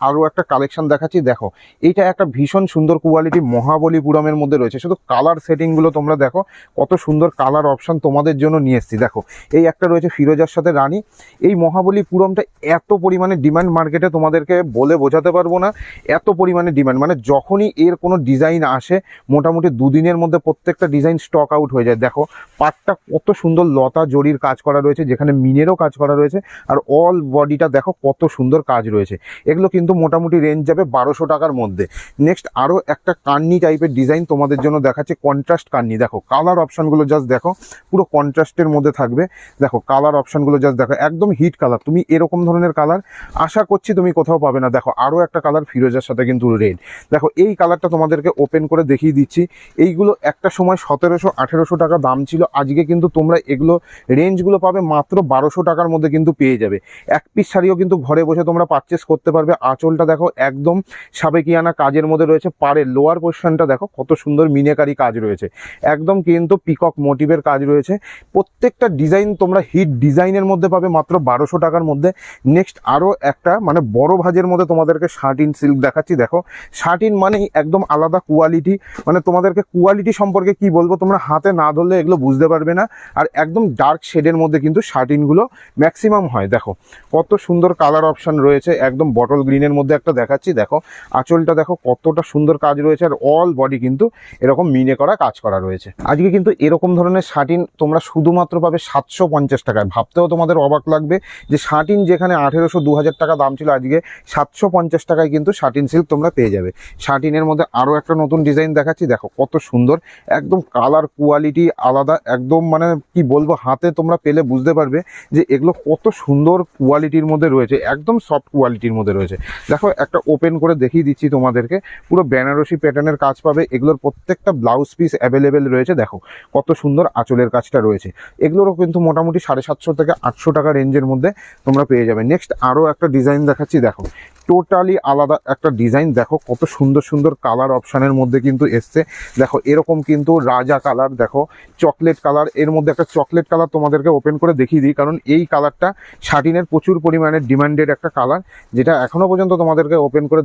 আরও একটা কালেকশন দেখাচ্ছি। দেখো এইটা একটা ভীষণ সুন্দর কোয়ালিটি মহাবলীপুরমের মধ্যে রয়েছে। শুধু কালার সেটিংগুলো তোমরা দেখো, কত সুন্দর কালার অপশান তোমাদের জন্য নিয়ে এসেছি। দেখো এই একটা রয়েছে ফিরোজার সাথে রানী। এই মহাবলীপুরমটা এত পরিমাণে ডিমান্ড মার্কেটে, তোমাদেরকে বলে বোঝাতে পারবো না, এত পরিমাণে ডিমান্ড। মানে যখনই এর কোনো ডিজাইন আসে মোটামুটি দুদিনের মধ্যে প্রত্যেকটা ডিজাইন স্টক আউট হয়ে যায়। দেখো পাটটা কত সুন্দর লতা জরির কাজ করা রয়েছে, যেখানে মিনেরও কাজ করা রয়েছে, আর অল বডিটা দেখো কত সুন্দর কাজ রয়েছে। এগুলো কিন্তু মোটামুটি রেঞ্জ যাবে 1200 টাকার মধ্যে। নেক্সট আরও একটা কান্নি টাইপের ডিজাইন তোমাদের জন্য দেখাচ্ছে, কন্ট্রাস্ট কান্নি। দেখো কালার অপশানগুলো জাস্ট দেখো, পুরো কন্ট্রাস্টের মধ্যে থাকবে। দেখো কালার অপশানগুলো জাস্ট দেখো, একদম হিট কালার। তুমি এরকম ধরনের কালার আশা করছি তুমি কোথাও পাবে না। দেখো আরও একটা কালার ফিরোজার সাথে কিন্তু রেড। দেখো এই কালারটা তোমাদেরকে ওপেন করে দেখিয়ে দিচ্ছি। এইগুলো একটা সময় 1700-1800 টাকা দাম ছিল, আজকে কিন্তু তোমরা এগুলো রেঞ্জগুলো পাবে মাত্র 1200 টাকার মধ্যে কিন্তু পেয়ে যাবে। এক পিস শাড়িও কিন্তু ঘরে বসে তোমরা পারচেস করতে পারবে। আঁচলটা দেখো একদম সাবেকিয়ানা কাজের মধ্যে রয়েছে। পাড়ের লোয়ার পোর্শনটা দেখো কত সুন্দর মিনেকারি কাজ রয়েছে, একদম কিন্তু পিকক মোটিভের কাজ রয়েছে। প্রত্যেকটা ডিজাইন তোমরা হিট ডিজাইনের মধ্যে পাবে মাত্র 1200 টাকার মধ্যে। নেক্সট আরও একটা মানে বড় ভাজের মধ্যে তোমাদেরকে শার্টিন সিল্ক দেখাচ্ছি। দেখো শার্টিন মানেই একদম আলাদা কোয়ালিটি, মানে তোমাদেরকে কোয়ালিটি সম্পর্কে কি বলবো, তোমরা হাতে না ধরলে এগুলো বুঝতে পারবে না। আর একদম ডার্ক শেডের মধ্যে কিন্তু শার্টিনগুলো ম্যাক্সিমাম হয়। দেখো কত সুন্দর কালার অপশান রয়েছে, একদম বটল গ্রিনের মধ্যে একটা দেখাচ্ছি। দেখো আঁচলটা দেখো কতটা সুন্দর কাজ রয়েছে, আর অল বডি কিন্তু এরকম মিনে করা কাজ করা রয়েছে। আজকে কিন্তু এরকম ধরনের শার্টিন তোমরা শুধুমাত্র পাবে 750 টাকায়। ভাবতেও তোমাদের অবাক লাগবে যে শার্টিন যেখানে 1800-2000 টাকা দাম ছিল, আজকে 750 টাকায় কিন্তু শার্টিন সিল্ক তোমরা পেয়ে যাবে। শার্টিনের মধ্যে আরও একটা নতুন ডিজাইন দেখাচ্ছি। দেখো কত সুন্দর, একদম কালার কোয়ালিটি আলাদা, একদম মানে কি বলবো, হাতে তোমরা পেলে বুঝতে পারবে যে এগুলো কত সুন্দর কোয়ালিটির মধ্যে রয়েছে, একদম সফট কোয়ালিটির মধ্যে রয়েছে। দেখো একটা ওপেন করে দেখিয়ে দিচ্ছি তোমাদেরকে, পুরো বেনারসি প্যাটার্নের কাজ পাবে। এগুলোর প্রত্যেকটা ব্লাউজ পিস অ্যাভেলেবেল রয়েছে। দেখো কত সুন্দর আঁচলের কাজটা রয়েছে। এগুলোরও কিন্তু মোটামুটি 750 থেকে 800 টাকা রেঞ্জের মধ্যে তোমরা পেয়ে যাবে। নেক্সট আরও একটা ডিজাইন দেখাচ্ছি। দেখো টোটালি আলাদা একটা ডিজাইন, দেখো কত সুন্দর সুন্দর কালার অপশানের মধ্যে কিন্তু এসছে। দেখো এরকম কিন্তু রাজা কালার, দেখো চকলেট কালার, এর মধ্যে একটা চকলেট কালার তোমাদেরকে ওপেন করে দেখিয়ে দিই, কারণ এই কালারটা শার্টিনের প্রচুর পরিমাণে ডিমান্ডেড একটা কালার, যেটা এখনও পর্যন্ত তোমাদেরকে ওপেন করে